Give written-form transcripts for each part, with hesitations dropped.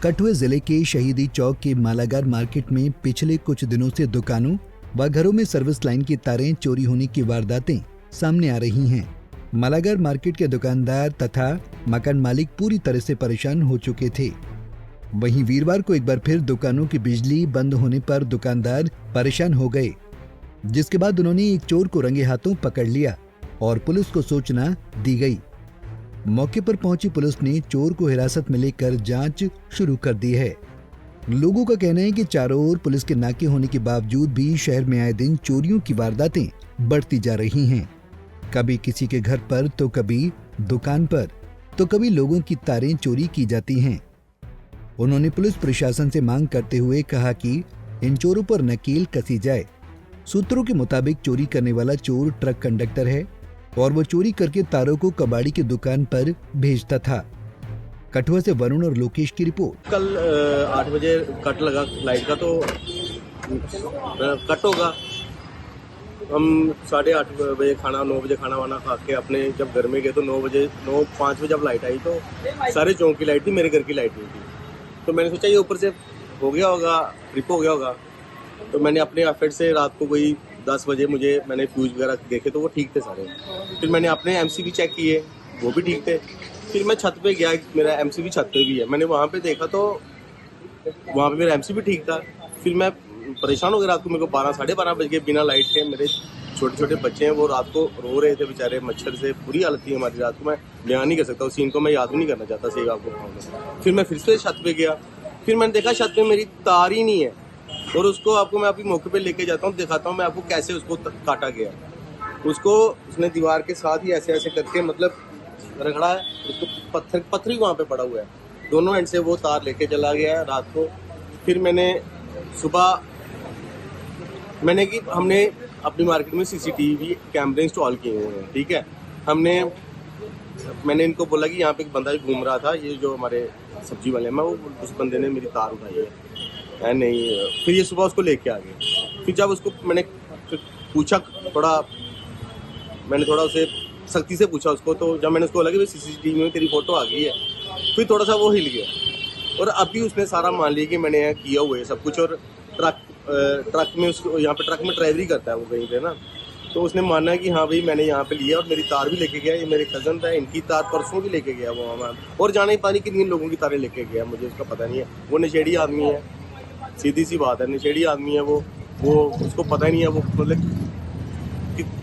कठुआ जिले के शहीदी चौक के मालागार मार्केट में पिछले कुछ दिनों से दुकानों व घरों में सर्विस लाइन की तारें चोरी होने की वारदातें सामने आ रही हैं। मालागार मार्केट के दुकानदार तथा मकान मालिक पूरी तरह से परेशान हो चुके थे। वहीं वीरवार को एक बार फिर दुकानों की बिजली बंद होने पर दुकानदार परेशान हो गए, जिसके बाद उन्होंने एक चोर को रंगे हाथों पकड़ लिया और पुलिस को सूचना दी गई। मौके पर पहुंची पुलिस ने चोर को हिरासत में लेकर जांच शुरू कर दी है। लोगों का कहना है कि चारों ओर पुलिस के नाके होने के बावजूद भी शहर में आए दिन चोरियों की वारदातें बढ़ती जा रही हैं। कभी किसी के घर पर तो कभी दुकान पर तो कभी लोगों की तारें चोरी की जाती हैं। उन्होंने पुलिस प्रशासन से मांग करते हुए कहा कि इन चोरों पर नकेल कसी जाए। सूत्रों के मुताबिक चोरी करने वाला चोर ट्रक कंडक्टर है और वो चोरी करके तारों को कबाड़ी की दुकान पर भेजता था। कठुआ से वरुण और लोकेश की रिपोर्ट। कल 8 बजे कट लगा लाइट का, तो कट होगा। हम 8:30 बजे 9 बजे खाना वाना खा के अपने जब घर में गए तो 9:05 बजे जब लाइट आई तो सारे चौक की लाइट थी, मेरे घर की लाइट नहीं थी। तो मैंने सोचा ये ऊपर से हो गया होगा, ट्रिप हो गया होगा। तो मैंने अपने एफर्ट से रात को कोई 10 बजे मैंने फ्यूज वगैरह देखे तो वो ठीक थे सारे। फिर मैंने अपने एमसीबी चेक किए, वो भी ठीक थे। फिर मैं छत पे गया, मेरा एमसीबी छत पे भी है, मैंने वहाँ पे देखा तो वहाँ पे मेरा एमसीबी ठीक था। फिर मैं परेशान हो गया, रात को मेरे को 12-12:30 बज गए बिना लाइट के। मेरे छोटे छोटे बच्चे हैं, वो रात को रो रहे थे बेचारे, मच्छर से बुरी हालत थी हमारी रात को। मैं बयान नहीं कर सकता, उस सीन को मैं याद भी नहीं करना चाहता सही आपको। फिर मैं फिर से छत पे गया, फिर मैंने देखा छत पे मेरी तार ही नहीं है और उसको आपको मैं अभी मौके पे लेके जाता हूँ, दिखाता हूँ मैं आपको कैसे उसको काटा गया। उसको उसने दीवार के साथ ही ऐसे ऐसे करके मतलब रगड़ा है, उसको पत्थर ही वहाँ पे पड़ा हुआ है। दोनों एंड से वो तार लेके चला गया रात को। फिर मैंने सुबह हमने अपनी मार्केट में सीसीटीवी कैमरे इंस्टॉल किए हुए हैं, ठीक है। मैंने इनको बोला कि यहाँ पे एक बंदा घूम रहा था, ये जो हमारे सब्जी वाले हैं, उस बंदे ने मेरी तार उठाई है नहीं। फिर ये सुबह उसको लेके आ गए। फिर जब उसको मैंने पूछा मैंने थोड़ा उसे सख्ती से पूछा उसको, तो जब मैंने उसको बोला कि सीसीटीवी में तेरी फोटो आ गई है, फिर थोड़ा सा वो हिल गया और अभी उसने सारा मान लिया कि मैंने किया हुआ है सब कुछ। और ट्रक में उसको यहाँ पे ट्रक में ड्राइवरी करता है वो कहीं पे ना, तो उसने माना है कि हाँ भाई मैंने यहाँ पे लिया और मेरी तार भी लेके गया। ये मेरे कज़न था, इनकी तार परसों भी लेके गया वो वहाँ, और जाने ही पानी कितने लोगों की तारें लेके गया मुझे उसका पता नहीं है। वो नशेड़ी आदमी है, सीधी सी बात है, नशेड़ी आदमी है वो उसको पता ही नहीं है वो मतलब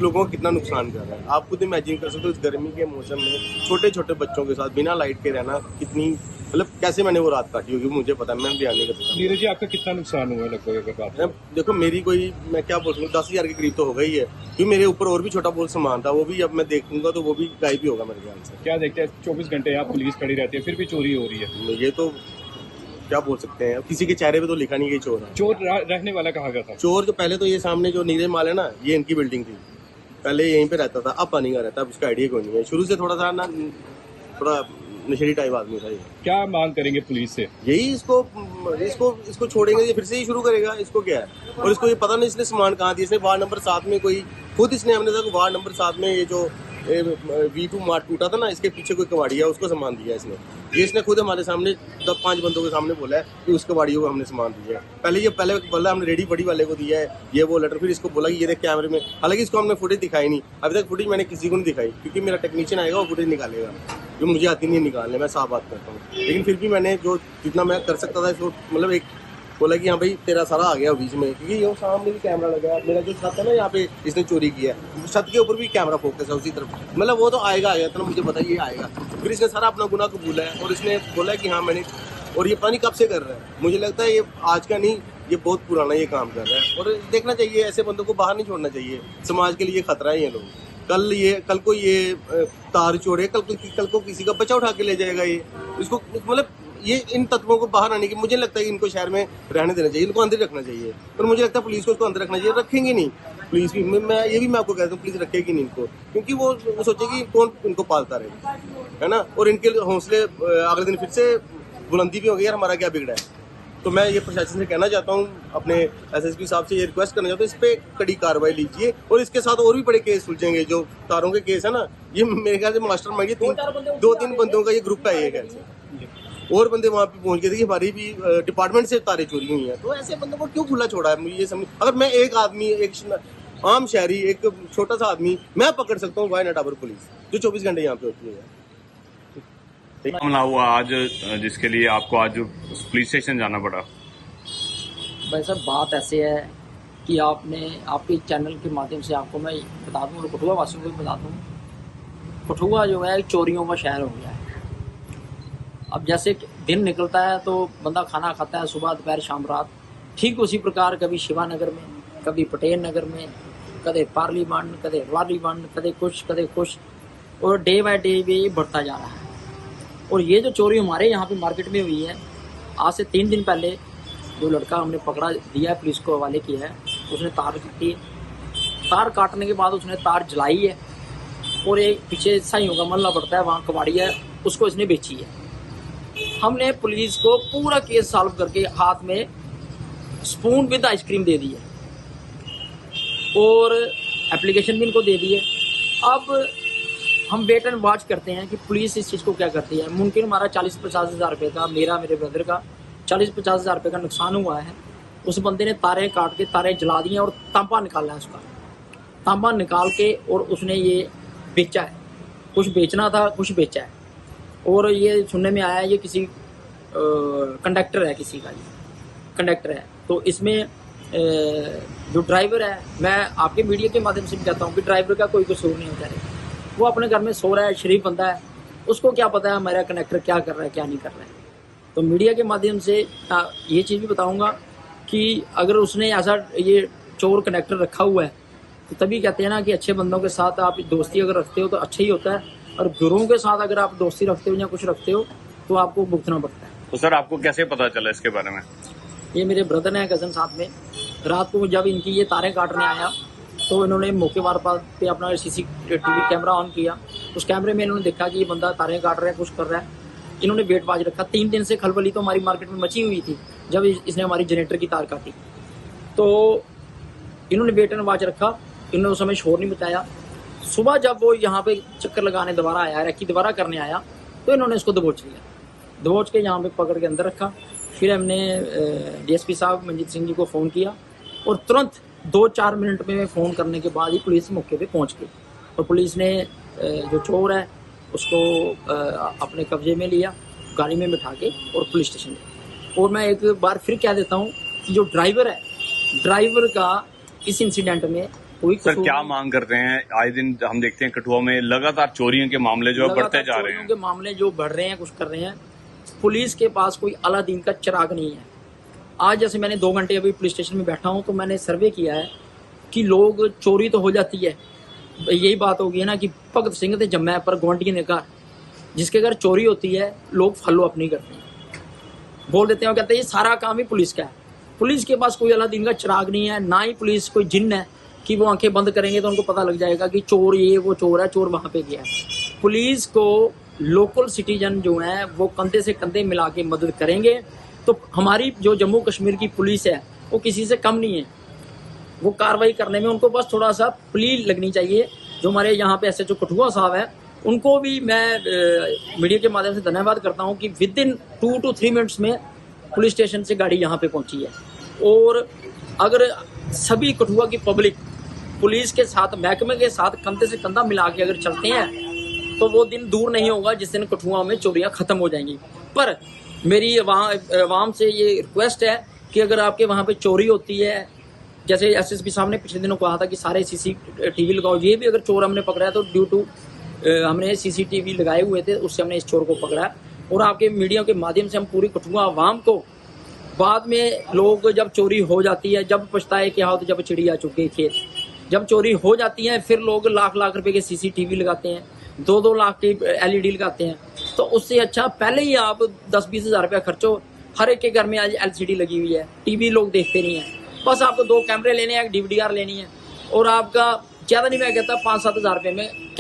लोगों को कितना नुकसान कर रहा है। आप खुद इमेजिन कर सकते हो इस गर्मी के मौसम में छोटे छोटे बच्चों के साथ बिना लाइट के रहना कितनी मतलब कैसे मैंने वो रात काटी होगी मुझे पता है, मैं बयान नहीं कर सकता। नीरज जी, आपका कितना नुकसान हुआ लगभग अगर बात है? देखो मेरी कोई मैं क्या बोल सकूँ 10,000 के करीब तो हो गई है, क्योंकि मेरे ऊपर और भी छोटा बहुत सामान था, वो भी अब मैं देखूंगा तो वो भी गायब भी होगा मेरे ख्याल से। क्या देखते हैं 24 घंटे यहाँ पुलिस खड़ी रहती है फिर भी चोरी हो रही है, ये तो क्या बोल सकते हैं, किसी के चेहरे पे तो लिखा नहीं कि चोर है। चोर रहने वाला कहा गया था? चोर जो पहले तो ये सामने जो नीरज माल है ना, ये इनकी बिल्डिंग थी, पहले यहीं पे रहता था, अब पानी का रहता है, उसका आइडिया कोई नहीं है। शुरू से थोड़ा सा ना थोड़ा नशेड़ी टाइप आदमी था ये। क्या मांग करेंगे पुलिस से? यही इसको छोड़ेंगे, ये फिर से ही शुरू करेगा, इसको क्या है। और इसको ये पता नहीं इसने सामान कहाँ दिया। इसने वार्ड नंबर 7 में कोई खुद इसने हमने देखा वार्ड नंबर 7 में ये जो V2 मार्ट टूटा था ना, इसके पीछे कोई कबाड़ी है, उसको सामान दिया इसने। ये इसने खुद हमारे सामने 5 बंदों के सामने बोला है कि उस कबाड़ियों को हमने सामान दिया है। पहले बोला हमने रेडी बड़ी वाले को दिया है ये वो लेटर, फिर इसको बोला कि ये देख कैमरे में, हालांकि इसको हमने फुटेज दिखाई नहीं, अभी तक फुटेज मैंने किसी को नहीं दिखाई, क्योंकि मेरा टेक्नीशियन आएगा वो फुटेज निकालेगा, जो मुझे आती नहीं निकालने, मैं साफ बात करता हूँ। लेकिन फिर भी मैंने जो जितना मैं कर सकता था इसको मतलब एक बोला कि हाँ भाई तेरा सारा आ गया बीच में, क्योंकि ये सामने भी कैमरा लगा है, मेरा जो छत है ना यहाँ पे इसने चोरी किया है, छत के ऊपर भी कैमरा फोकस है उसी तरफ, मतलब वो तो आएगा तो मुझे पता ये आएगा। फिर इसने सारा अपना गुनाह कबूला है और इसने बोला कि हाँ मैंने, और ये पानी कब से कर रहा है, मुझे लगता है ये आज का नहीं, ये बहुत पुराना ये काम कर रहा है। और देखना चाहिए ऐसे बंदों को बाहर नहीं छोड़ना चाहिए, समाज के लिए खतरा है ये लोग। कल को ये तार चोरे, कल को किसी का बच्चा उठा के ले जाएगा ये, इसको मतलब ये इन तत्वों को बाहर आने की मुझे लगता है कि इनको शहर में रहने देना चाहिए, इनको अंदर रखना चाहिए। और मुझे लगता है पुलिस को इसको अंदर रखना चाहिए, रखेंगे नहीं पुलिस भी, मैं आपको कहता हूँ पुलिस रखेगी नहीं इनको, क्योंकि वो सोचेगी कौन इनको पालता रहे, है ना। और इनके हौसले अगले दिन फिर से बुलंदी भी हो गई, यार हमारा क्या बिगड़ा है। तो मैं ये प्रशासन से कहना चाहता हूँ, अपने एसएसपी साहब से ये रिक्वेस्ट करना चाहता हूँ, इस पे कड़ी कार्रवाई लीजिए। और इसके साथ और भी बड़े केस सुलझेंगे, जो तारों के केस है ना, ये मेरे ख्याल से मास्टरमाइंड 2-3 बंदों का ये ग्रुप है ये ख्याल से। और बंदे वहाँ पे पहुंच गए थे कि हमारी भी डिपार्टमेंट से तारे चोरी हुई हैं। तो ऐसे बंदों को क्यों खुला छोड़ा है, मुझे ये समझ। अगर मैं एक आदमी, एक आम शहरी, एक छोटा सा आदमी मैं पकड़ सकता हूँ, वाई नॉट आवर पुलिस जो 24 घंटे यहाँ पे होती है। मामला हुआ आज जिसके लिए आपको आज पुलिस स्टेशन जाना पड़ा? भाई साहब बात ऐसे है कि आपके चैनल के माध्यम से आपको मैं बता दूं और कठुआ वासियों को भी बता दूं, कठुआ जो है चोरियों का शहर हो गया है। अब जैसे दिन निकलता है तो बंदा खाना खाता है सुबह दोपहर शाम रात, ठीक उसी प्रकार कभी शिवानगर में, कभी पटेल नगर में, कदे पार्लियामेंट, कदे वालीबांड, कदे कुछ, और डे बाय डे भी ये बढ़ता जा रहा है। और ये जो चोरी हमारे यहाँ पे मार्केट में हुई है, आज से 3 दिन पहले जो लड़का हमने पकड़ा दिया है, पुलिस को हवाले किया है, उसने तार काटी है। तार काटने के बाद उसने तार जलाई है और एक पीछे साइयों का मल्ला पड़ता है, वहाँ कबाड़ी है, उसको इसने बेची है। हमने पुलिस को पूरा केस सॉल्व करके हाथ में स्पून विद आइसक्रीम दे दी है और एप्लीकेशन भी इनको दे दी है। अब हम वेट एंड वॉच करते हैं कि पुलिस इस चीज़ को क्या करती है। मुमकिन हमारा 40-50 हज़ार रुपये का, मेरे ब्रदर का 40-50 हज़ार रुपये का नुकसान हुआ है। उस बंदे ने तारें काट के तारें जला दी हैं और तांबा निकाला है उसका, तांबा निकाल के और उसने ये बेचा है। कुछ बेचना था, कुछ बेचा है। और ये सुनने में आया है ये किसी कंडक्टर है, किसी का ये कंडक्टर है। तो इसमें जो ड्राइवर है, मैं आपके मीडिया के माध्यम से भी कहता हूँ कि ड्राइवर का कोई कसूर नहीं होता है। वो अपने घर में सो रहा है, शरीफ बंदा है, उसको क्या पता है हमारा कंडक्टर क्या कर रहा है क्या नहीं कर रहा है। तो मीडिया के माध्यम से ये चीज़ भी बताऊंगा कि अगर उसने ऐसा ये चोर कंडक्टर रखा हुआ है तो तभी कहते हैं ना कि अच्छे बंदों के साथ आप दोस्ती अगर रखते हो तो अच्छा ही होता है, और गुरुओं के साथ अगर आप दोस्ती रखते हो या कुछ रखते हो तो आपको भुगतना पड़ता है। तो सर आपको कैसे पता चला इसके बारे में? ये मेरे ब्रदर हैं, कज़न साथ में। रात को जब इनकी ये तारें काटने आया तो इन्होंने मौके वार पे अपना CCTV कैमरा ऑन किया। उस कैमरे में इन्होंने देखा कि ये बंदा तारें काट रहा है, कुछ कर रहा है। इन्होंने वेट वाच रखा। 3 दिन से खलबली तो हमारी मार्केट में मची हुई थी जब इसने हमारी जनरेटर की तार काटी। तो इन्होंने वेट एंड वाच रखा, इन्होंने उस समय शोर नहीं बताया। सुबह जब वो यहाँ पे चक्कर लगाने दोबारा आया, रेकी दोबारा करने आया, तो इन्होंने इसको दबोच लिया। दबोच के यहाँ पे पकड़ के अंदर रखा। फिर हमने DSP साहब मंजीत सिंह जी को फ़ोन किया और तुरंत 2-4 मिनट में फ़ोन करने के बाद ही पुलिस मौके पे पहुंच गई। और पुलिस ने जो चोर है उसको अपने कब्जे में लिया, गाड़ी में बिठा के और पुलिस स्टेशन गए। और मैं एक बार फिर कह देता हूँ कि जो ड्राइवर है, ड्राइवर का इस इंसिडेंट में कोई सर क्या मांग करते हैं? आए दिन हम देखते हैं कठुआ में लगातार चोरियों के मामले जो बढ़ते जा रहे हैं, के मामले जो बढ़ रहे हैं, कुछ कर रहे हैं। पुलिस के पास कोई अलादीन का चिराग नहीं है। आज जैसे मैंने 2 घंटे अभी पुलिस स्टेशन में बैठा हूँ तो मैंने सर्वे किया है कि लोग चोरी तो हो जाती है, यही बात होगी है ना कि भगत सिंह ते जम्मै पर गवंडी ने घर, जिसके घर चोरी होती है लोग फॉलो अप नहीं करते हैं, बोल देते हैं, कहते हैं ये सारा काम ही पुलिस का है। पुलिस के पास कोई अलादीन का चिराग नहीं है, ना ही पुलिस कोई जिन्न है कि वो आंखें बंद करेंगे तो उनको पता लग जाएगा कि चोर ये वो चोर है, चोर वहाँ पे गया है। पुलिस को लोकल सिटीजन जो हैं वो कंधे से कंधे मिला के मदद करेंगे तो हमारी जो जम्मू कश्मीर की पुलिस है वो किसी से कम नहीं है। वो कार्रवाई करने में उनको बस थोड़ा सा प्ली लगनी चाहिए। जो हमारे यहाँ पे SHO कठुआ साहब हैं उनको भी मैं मीडिया के माध्यम से धन्यवाद करता हूँ कि विद इन 2 to 3 मिनट्स में पुलिस स्टेशन से गाड़ी यहाँ पे पहुँची है। और अगर सभी कठुआ की पब्लिक पुलिस के साथ, महकमे के साथ कंधे से कंधा मिला के अगर चलते हैं तो वो दिन दूर नहीं होगा जिस दिन कठुआ में चोरियां खत्म हो जाएंगी। पर मेरी आवाम से ये रिक्वेस्ट है कि अगर आपके वहाँ पे चोरी होती है, जैसे SSP साहब ने पिछले दिनों कहा था कि सारे CCTV लगाओ, ये भी अगर चोर हमने पकड़ा है तो ड्यू टू हमने CCTV लगाए हुए थे, उससे हमने इस चोर को पकड़ा है। और आपके मीडिया के माध्यम से हम पूरी कठुआ आवाम को, बाद में लोग जब चोरी हो जाती है, जब पछताए क्या हो तो जब चिड़िया चुग गई खेत, जब चोरी हो जाती है फिर लोग लाख रुपए के CCTV लगाते हैं, 2-2 लाख की LED लगाते हैं। तो उससे अच्छा पहले ही आप 10-20 हज़ार रुपया खर्चो। हर एक के घर में आज LCD लगी हुई है, TV लोग देखते नहीं है। बस आपको 2 कैमरे लेने हैं, एक DVDR लेनी है और आपका ज़्यादा नहीं, मैं कहता 5-7 हज़ार रुपये में